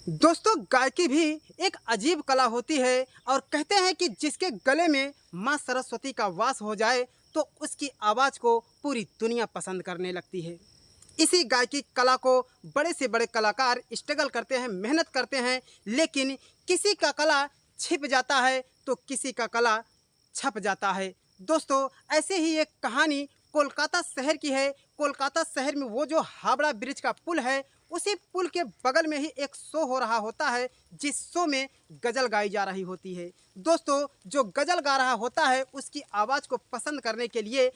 दोस्तों गायकी भी एक अजीब कला होती है और कहते हैं कि जिसके गले में माँ सरस्वती का वास हो जाए तो उसकी आवाज़ को पूरी दुनिया पसंद करने लगती है। इसी गायकी कला को बड़े से बड़े कलाकार स्ट्रगल करते हैं, मेहनत करते हैं, लेकिन किसी का कला छिप जाता है तो किसी का कला छप जाता है। दोस्तों ऐसे ही एक कहानी कोलकाता शहर की है। कोलकाता शहर में वो जो हावड़ा ब्रिज का पुल है, उसी पुल के बगल में ही एक शो हो रहा होता है, जिस शो में गज़ल गाई जा रही होती है। दोस्तों जो गज़ल गा रहा होता है उसकी आवाज़ को पसंद करने के लिए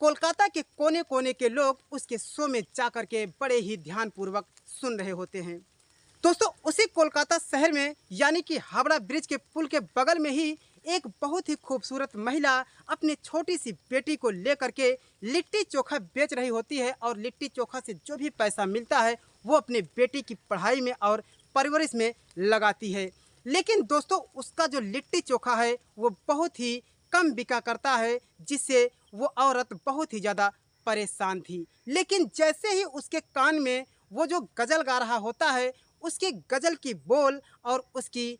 कोलकाता के कोने कोने के लोग उसके शो में जा कर के बड़े ही ध्यानपूर्वक सुन रहे होते हैं। दोस्तों उसी कोलकाता शहर में यानी कि हावड़ा ब्रिज के पुल के बगल में ही एक बहुत ही खूबसूरत महिला अपनी छोटी सी बेटी को लेकर के लिट्टी चोखा बेच रही होती है और लिट्टी चोखा से जो भी पैसा मिलता है वो अपने बेटी की पढ़ाई में और परवरिश में लगाती है। लेकिन दोस्तों उसका जो लिट्टी चोखा है वो बहुत ही कम बिका करता है, जिससे वो औरत बहुत ही ज़्यादा परेशान थी। लेकिन जैसे ही उसके कान में वो जो गज़ल गा रहा होता है, उसकी गज़ल की बोल और उसकी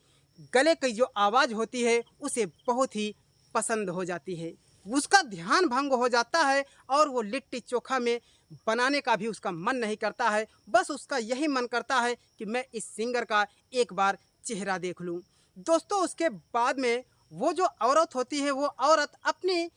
गले की जो आवाज़ होती है उसे बहुत ही पसंद हो जाती है। उसका ध्यान भंग हो जाता है और वो लिट्टी चोखा में बनाने का भी उसका मन नहीं करता है। बस उसका यही मन करता है कि मैं इस सिंगर का एक बार चेहरा देख लूं। दोस्तों उसके बाद में वो जो औरत होती है वो औरत अपनी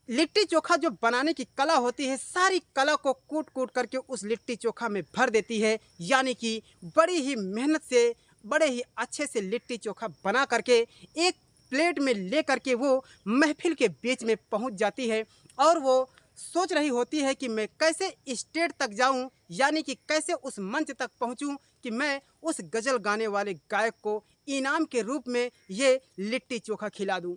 लिट्टी चोखा जो बनाने की कला होती है, सारी कला को कूट कूट करके उस लिट्टी चोखा में भर देती है। यानी कि बड़ी ही मेहनत से बड़े ही अच्छे से लिट्टी चोखा बना करके एक प्लेट में ले करके वो महफिल के बीच में पहुंच जाती है और वो सोच रही होती है कि मैं कैसे स्टेज तक जाऊं, यानी कि कैसे उस मंच तक पहुंचूं कि मैं उस गज़ल गाने वाले गायक को इनाम के रूप में ये लिट्टी चोखा खिला दूं।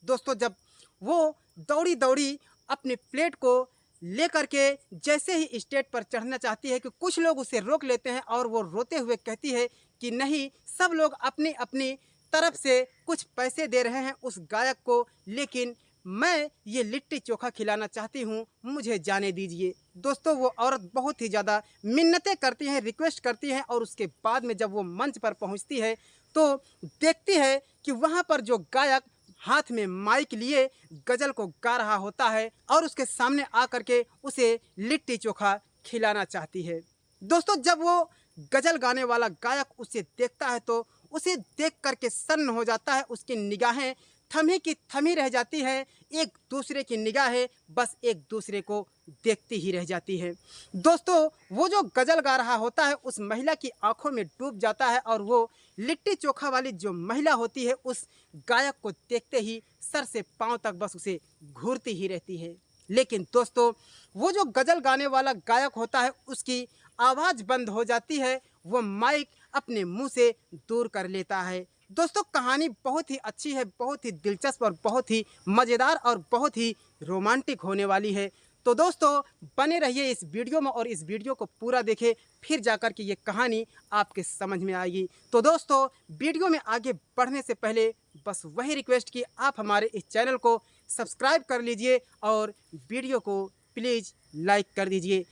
दोस्तों जब वो दौड़ी दौड़ी अपने प्लेट को लेकर के जैसे ही स्टेज पर चढ़ना चाहती है कि कुछ लोग उसे रोक लेते हैं और वो रोते हुए कहती है कि नहीं, सब लोग अपनी अपनी तरफ से कुछ पैसे दे रहे हैं उस गायक को, लेकिन मैं ये लिट्टी चोखा खिलाना चाहती हूँ, मुझे जाने दीजिए। दोस्तों वो औरत बहुत ही ज़्यादा मिन्नतें करती हैं, रिक्वेस्ट करती हैं और उसके बाद में जब वो मंच पर पहुँचती है तो देखती है कि वहाँ पर जो गायक हाथ में माइक लिए गज़ल को गा रहा होता है और उसके सामने आकर के उसे लिट्टी चोखा खिलाना चाहती है। दोस्तों जब वो गज़ल गाने वाला गायक उसे देखता है तो उसे देख कर के सन्न हो जाता है। उसकी निगाहें थमी की थमी रह जाती है, एक दूसरे की निगाहें बस एक दूसरे को देखती ही रह जाती है। दोस्तों वो जो गज़ल गा रहा होता है उस महिला की आंखों में डूब जाता है और वो लिट्टी चोखा वाली जो महिला होती है उस गायक को देखते ही सर से पांव तक बस उसे घूरती ही रहती है। लेकिन दोस्तों वो जो गज़ल गाने वाला गायक होता है उसकी आवाज़ बंद हो जाती है, वो माइक अपने मुंह से दूर कर लेता है। दोस्तों कहानी बहुत ही अच्छी है, बहुत ही दिलचस्प और बहुत ही मज़ेदार और बहुत ही रोमांटिक होने वाली है। तो दोस्तों बने रहिए इस वीडियो में और इस वीडियो को पूरा देखें, फिर जाकर के ये कहानी आपके समझ में आएगी। तो दोस्तों वीडियो में आगे बढ़ने से पहले बस वही रिक्वेस्ट कि आप हमारे इस चैनल को सब्सक्राइब कर लीजिए और वीडियो को प्लीज़ लाइक कर दीजिए।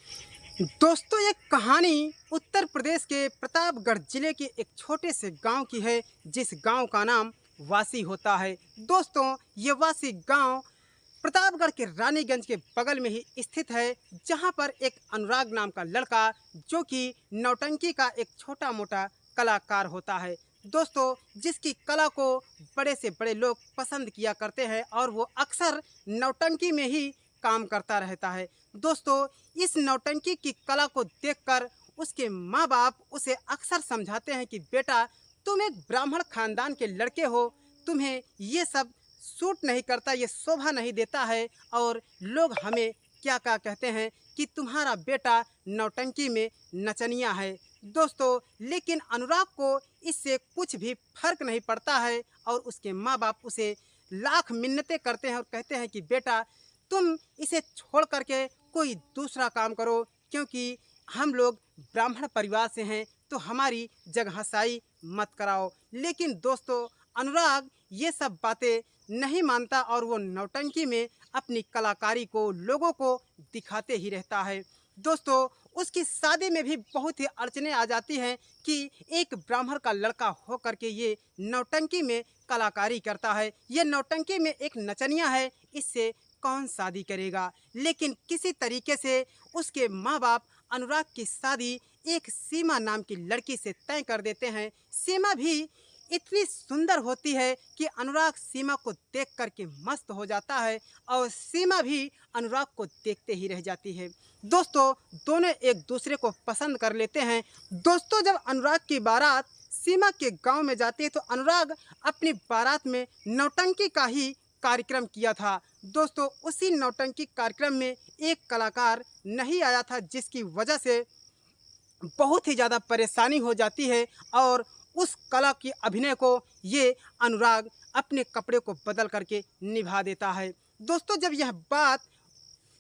दोस्तों ये कहानी उत्तर प्रदेश के प्रतापगढ़ जिले के एक छोटे से गांव की है, जिस गांव का नाम वासी होता है। दोस्तों ये वासी गांव प्रतापगढ़ के रानीगंज के बगल में ही स्थित है, जहां पर एक अनुराग नाम का लड़का जो कि नौटंकी का एक छोटा मोटा कलाकार होता है। दोस्तों जिसकी कला को बड़े से बड़े लोग पसंद किया करते हैं और वो अक्सर नौटंकी में ही काम करता रहता है। दोस्तों इस नौटंकी की कला को देखकर उसके माँ बाप उसे अक्सर समझाते हैं कि बेटा तुम एक ब्राह्मण खानदान के लड़के हो, तुम्हें ये सब सूट नहीं करता, ये शोभा नहीं देता है और लोग हमें क्या क्या कहते हैं कि तुम्हारा बेटा नौटंकी में नचनिया है। दोस्तों लेकिन अनुराग को इससे कुछ भी फर्क नहीं पड़ता है और उसके माँ बाप उसे लाख मिन्नतें करते हैं और कहते हैं कि बेटा तुम इसे छोड़ करके कोई दूसरा काम करो, क्योंकि हम लोग ब्राह्मण परिवार से हैं तो हमारी जगहसाई मत कराओ। लेकिन दोस्तों अनुराग ये सब बातें नहीं मानता और वो नौटंकी में अपनी कलाकारी को लोगों को दिखाते ही रहता है। दोस्तों उसकी शादी में भी बहुत ही अड़चने आ जाती हैं कि एक ब्राह्मण का लड़का हो करके ये नौटंकी में कलाकारी करता है, ये नौटंकी में एक नचनिया है, इससे कौन शादी करेगा। लेकिन किसी तरीके से उसके माँ बाप अनुराग की शादी एक सीमा नाम की लड़की से तय कर देते हैं। सीमा भी इतनी सुंदर होती है कि अनुराग सीमा को देख करके मस्त हो जाता है और सीमा भी अनुराग को देखते ही रह जाती है। दोस्तों दोनों एक दूसरे को पसंद कर लेते हैं। दोस्तों जब अनुराग की बारात सीमा के गांव में जाती है तो अनुराग अपनी बारात में नौटंकी का ही कार्यक्रम किया था। दोस्तों उसी नौटंकी कार्यक्रम में एक कलाकार नहीं आया था, जिसकी वजह से बहुत ही ज़्यादा परेशानी हो जाती है और उस कला की अभिनय को ये अनुराग अपने कपड़े को बदल करके निभा देता है। दोस्तों जब यह बात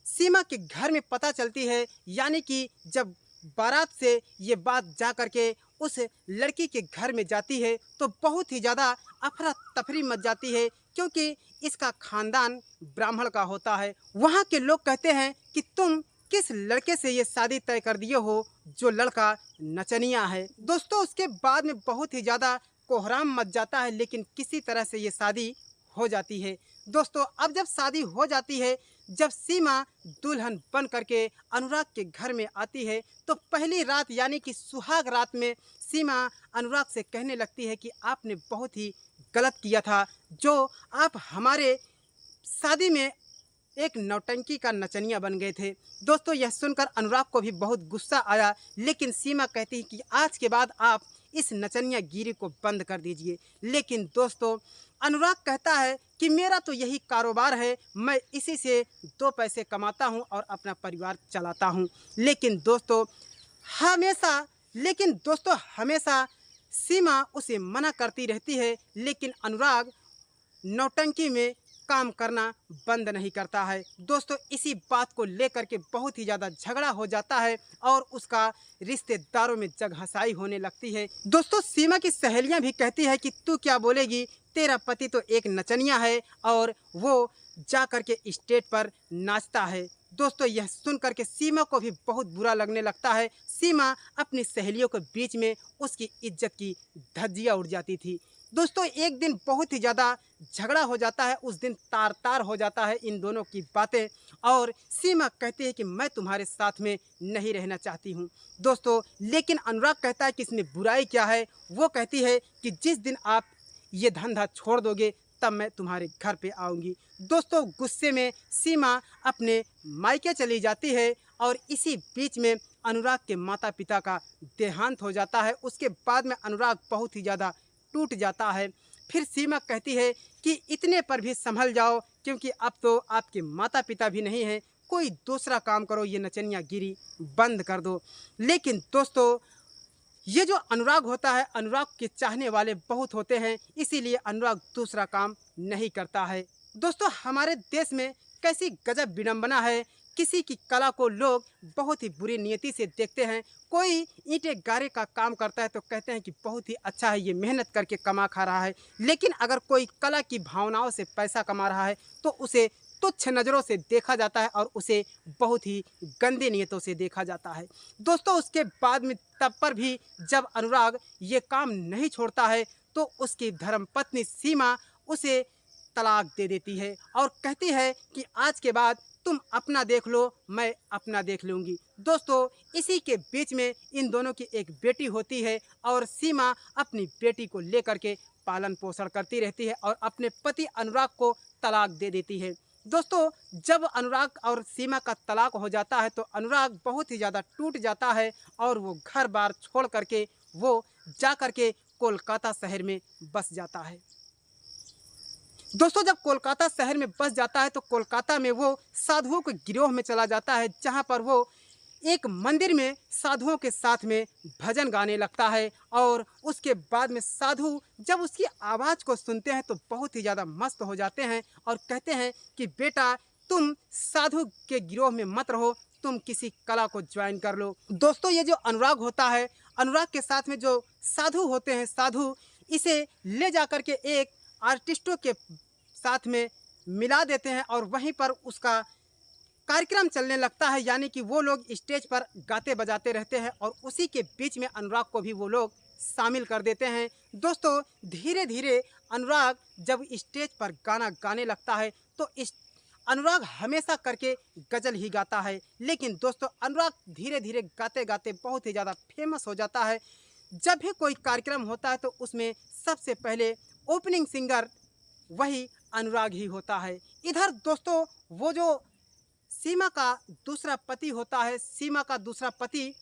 सीमा के घर में पता चलती है, यानी कि जब बारात से ये बात जा कर के उस लड़की के घर में जाती है तो बहुत ही ज़्यादा अफरा तफरी मच जाती है, क्योंकि इसका खानदान ब्राह्मण का होता है। वहाँ के लोग कहते हैं कि तुम किस लड़के से ये शादी तय कर दिए हो जो लड़का नचनिया है। दोस्तों उसके बाद में बहुत ही ज़्यादा कोहराम मच जाता है, लेकिन किसी तरह से ये शादी हो जाती है। दोस्तों अब जब शादी हो जाती है, जब सीमा दुल्हन बन करके अनुराग के घर में आती है तो पहली रात यानी कि सुहाग रात में सीमा अनुराग से कहने लगती है कि आपने बहुत ही गलत किया था, जो आप हमारे शादी में एक नौटंकी का नचनिया बन गए थे। दोस्तों यह सुनकर अनुराग को भी बहुत गुस्सा आया, लेकिन सीमा कहती है कि आज के बाद आप इस नचनिया गिरी को बंद कर दीजिए। लेकिन दोस्तों अनुराग कहता है कि मेरा तो यही कारोबार है, मैं इसी से दो पैसे कमाता हूं और अपना परिवार चलाता हूं। लेकिन दोस्तों हमेशा सीमा उसे मना करती रहती है, लेकिन अनुराग नौटंकी में काम करना बंद नहीं करता है। दोस्तों इसी बात को लेकर के बहुत ही ज़्यादा झगड़ा हो जाता है और उसका रिश्तेदारों में जगहसाई होने लगती है। दोस्तों सीमा की सहेलियां भी कहती है कि तू क्या बोलेगी, तेरा पति तो एक नचनिया है और वो जा कर के स्टेज पर नाचता है। दोस्तों यह सुन कर के सीमा को भी बहुत बुरा लगने लगता है। सीमा अपनी सहेलियों के बीच में उसकी इज्जत की धज्जियाँ उड़ जाती थी। दोस्तों एक दिन बहुत ही ज़्यादा झगड़ा हो जाता है, उस दिन तार तार हो जाता है इन दोनों की बातें और सीमा कहती है कि मैं तुम्हारे साथ में नहीं रहना चाहती हूँ। दोस्तों लेकिन अनुराग कहता है कि इसमें बुराई क्या है। वो कहती है कि जिस दिन आप ये धंधा छोड़ दोगे तब मैं तुम्हारे घर पे आऊँगी। दोस्तों गुस्से में सीमा अपने मायके चली जाती है और इसी बीच में अनुराग के माता पिता का देहांत हो जाता है। उसके बाद में अनुराग बहुत ही ज़्यादा टूट जाता है। फिर सीमा कहती है कि इतने पर भी संभल जाओ, क्योंकि अब तो आपके माता पिता भी नहीं हैं, कोई दूसरा काम करो, ये नचनिया गिरी बंद कर दो। लेकिन दोस्तों ये जो अनुराग होता है, अनुराग के चाहने वाले बहुत होते हैं, इसीलिए अनुराग दूसरा काम नहीं करता है। दोस्तों हमारे देश में कैसी गजब विडंबना है, किसी की कला को लोग बहुत ही बुरी नियति से देखते हैं। कोई ईंटे गारे का काम करता है तो कहते हैं कि बहुत ही अच्छा है, ये मेहनत करके कमा खा रहा है। लेकिन अगर कोई कला की भावनाओं से पैसा कमा रहा है तो उसे तुच्छ नज़रों से देखा जाता है और उसे बहुत ही गंदी नियतों से देखा जाता है। दोस्तों उसके बाद में तब पर भी जब अनुराग ये काम नहीं छोड़ता है तो उसकी धर्मपत्नी सीमा उसे तलाक दे देती है और कहती है कि आज के बाद तुम अपना देख लो, मैं अपना देख लूँगी। दोस्तों इसी के बीच में इन दोनों की एक बेटी होती है और सीमा अपनी बेटी को लेकर के पालन पोषण करती रहती है और अपने पति अनुराग को तलाक दे देती है। दोस्तों जब अनुराग और सीमा का तलाक हो जाता है तो अनुराग बहुत ही ज़्यादा टूट जाता है और वो घर बार छोड़ करके वो जा करके कोलकाता शहर में बस जाता है। दोस्तों जब कोलकाता शहर में बस जाता है तो कोलकाता में वो साधुओं के गिरोह में चला जाता है, जहाँ पर वो एक मंदिर में साधुओं के साथ में भजन गाने लगता है और उसके बाद में साधु जब उसकी आवाज़ को सुनते हैं तो बहुत ही ज़्यादा मस्त हो जाते हैं और कहते हैं कि बेटा तुम साधु के गिरोह में मत रहो, तुम किसी कला को ज्वाइन कर लो। दोस्तों ये जो अनुराग होता है, अनुराग के साथ में जो साधु होते हैं, साधु इसे ले जा कर के एक आर्टिस्टों के साथ में मिला देते हैं और वहीं पर उसका कार्यक्रम चलने लगता है, यानी कि वो लोग स्टेज पर गाते बजाते रहते हैं और उसी के बीच में अनुराग को भी वो लोग शामिल कर देते हैं। दोस्तों धीरे धीरे अनुराग जब स्टेज पर गाना गाने लगता है तो इस अनुराग हमेशा करके गज़ल ही गाता है, लेकिन दोस्तों अनुराग धीरे धीरे गाते गाते बहुत ही ज़्यादा फेमस हो जाता है। जब भी कोई कार्यक्रम होता है तो उसमें सबसे पहले ओपनिंग सिंगर वही अनुराग ही होता है। इधर दोस्तों वो जो सीमा का दूसरा पति होता है, सीमा का दूसरा पति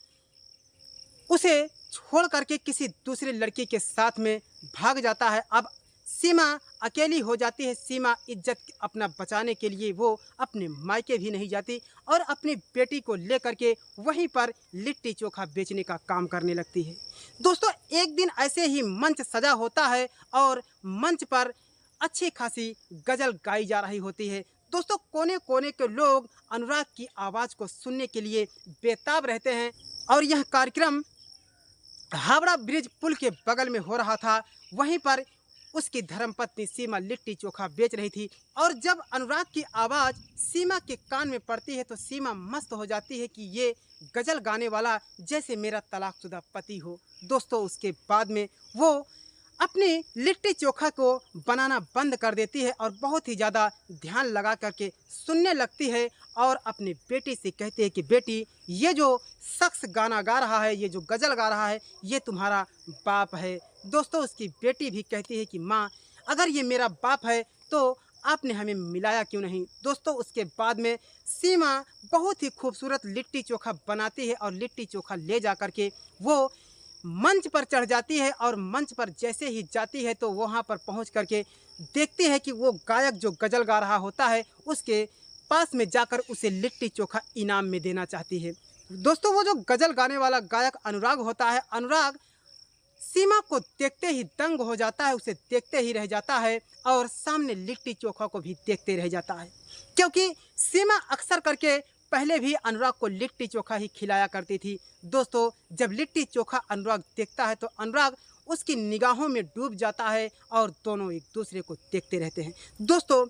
उसे छोड़ करके किसी दूसरी लड़की के साथ में भाग जाता है। अब सीमा अकेली हो जाती है। सीमा इज्जत अपना बचाने के लिए वो अपने मायके भी नहीं जाती और अपनी बेटी को लेकर के वहीं पर लिट्टी चोखा बेचने का काम करने लगती है। दोस्तों एक दिन ऐसे ही मंच सजा होता है और मंच पर अच्छी खासी गज़ल गाई जा रही होती है। दोस्तों कोने कोने के लोग अनुराग की आवाज़ को सुनने के लिए बेताब रहते हैं और यह कार्यक्रम हावड़ा ब्रिज पुल के बगल में हो रहा था। वहीं पर उसकी धर्मपत्नी सीमा लिट्टी चोखा बेच रही थी और जब अनुराग की आवाज़ सीमा के कान में पड़ती है तो सीमा मस्त हो जाती है कि ये गज़ल गाने वाला जैसे मेरा तलाकशुदा पति हो। दोस्तों उसके बाद में वो अपनी लिट्टी चोखा को बनाना बंद कर देती है और बहुत ही ज़्यादा ध्यान लगा करके सुनने लगती है और अपनी बेटी से कहती है कि बेटी ये जो शख्स गाना गा रहा है, ये जो गज़ल गा रहा है, ये तुम्हारा बाप है। दोस्तों उसकी बेटी भी कहती है कि माँ अगर ये मेरा बाप है तो आपने हमें मिलाया क्यों नहीं। दोस्तों उसके बाद में सीमा बहुत ही खूबसूरत लिट्टी चोखा बनाती है और लिट्टी चोखा ले जा कर के वो मंच पर चढ़ जाती है और मंच पर जैसे ही जाती है तो वहाँ पर पहुँच करके देखती है कि वो गायक जो गज़ल गा रहा होता है उसके पास में जाकर उसे लिट्टी चोखा इनाम में देना चाहती है। दोस्तों वो जो गज़ल गाने वाला गायक अनुराग होता है, अनुराग सीमा को देखते ही दंग हो जाता है, उसे देखते ही रह जाता है और सामने लिट्टी चोखा को भी देखते रह जाता है, क्योंकि सीमा अक्सर करके पहले भी अनुराग को लिट्टी चोखा ही खिलाया करती थी। दोस्तों जब लिट्टी चोखा अनुराग देखता है तो अनुराग उसकी निगाहों में डूब जाता है और दोनों एक दूसरे को देखते रहते हैं। दोस्तों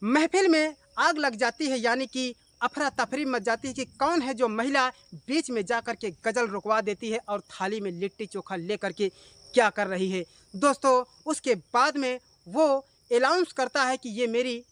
महफिल में आग लग जाती है, यानी कि अफरा तफरी मच जाती है कि कौन है जो महिला बीच में जा कर के गज़ल रुकवा देती है और थाली में लिट्टी चोखा ले कर के क्या कर रही है। दोस्तों उसके बाद में वो अनाउंस करता है कि ये मेरी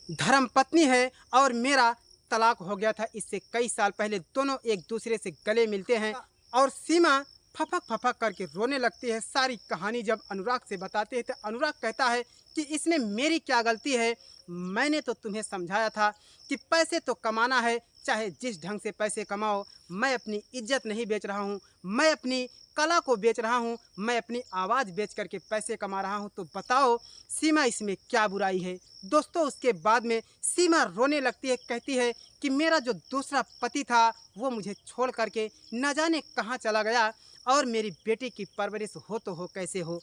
धर्मपत्नी है और मेरा तलाक हो गया था इससे कई साल पहले। दोनों एक दूसरे से गले मिलते हैं और सीमा फपक फपक करके रोने लगती है। सारी कहानी जब अनुराग से बताते हैं तो अनुराग कहता है कि इसमें मेरी क्या गलती है, मैंने तो तुम्हें समझाया था कि पैसे तो कमाना है, चाहे जिस ढंग से पैसे कमाओ। मैं अपनी इज्जत नहीं बेच रहा हूँ, मैं अपनी कला को बेच रहा हूँ, मैं अपनी आवाज़ बेच करके पैसे कमा रहा हूँ, तो बताओ सीमा इसमें क्या बुराई है। दोस्तों उसके बाद में सीमा रोने लगती है, कहती है कि मेरा जो दूसरा पति था वो मुझे छोड़ करके न जाने कहाँ चला गया और मेरी बेटी की परवरिश हो तो हो कैसे हो।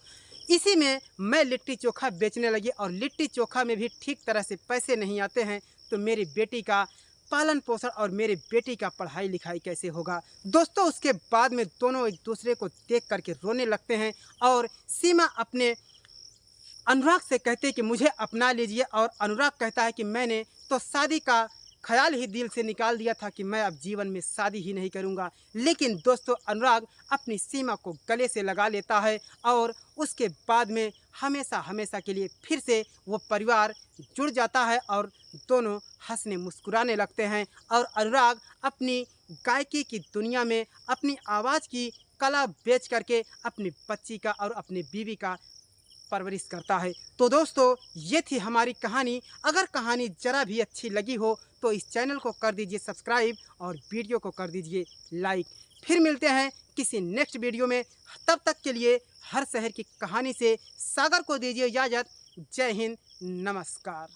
इसी में मैं लिट्टी चोखा बेचने लगी और लिट्टी चोखा में भी ठीक तरह से पैसे नहीं आते हैं तो मेरी बेटी का पालन पोषण और मेरी बेटी का पढ़ाई लिखाई कैसे होगा। दोस्तों उसके बाद में दोनों एक दूसरे को देख करके रोने लगते हैं और सीमा अपने अनुराग से कहते हैं कि मुझे अपना लीजिए और अनुराग कहता है कि मैंने तो शादी का ख्याल ही दिल से निकाल दिया था कि मैं अब जीवन में शादी ही नहीं करूंगा। लेकिन दोस्तों अनुराग अपनी सीमा को गले से लगा लेता है और उसके बाद में हमेशा हमेशा के लिए फिर से वो परिवार जुड़ जाता है और दोनों हंसने मुस्कुराने लगते हैं और अनुराग अपनी गायकी की दुनिया में अपनी आवाज़ की कला बेच करके अपनी बच्ची का और अपनी बीवी का परवरिश करता है। तो दोस्तों ये थी हमारी कहानी। अगर कहानी ज़रा भी अच्छी लगी हो तो इस चैनल को कर दीजिए सब्सक्राइब और वीडियो को कर दीजिए लाइक। फिर मिलते हैं किसी नेक्स्ट वीडियो में, तब तक के लिए हर शहर की कहानी से सागर को दीजिए इजाज़त। जय हिंद, नमस्कार।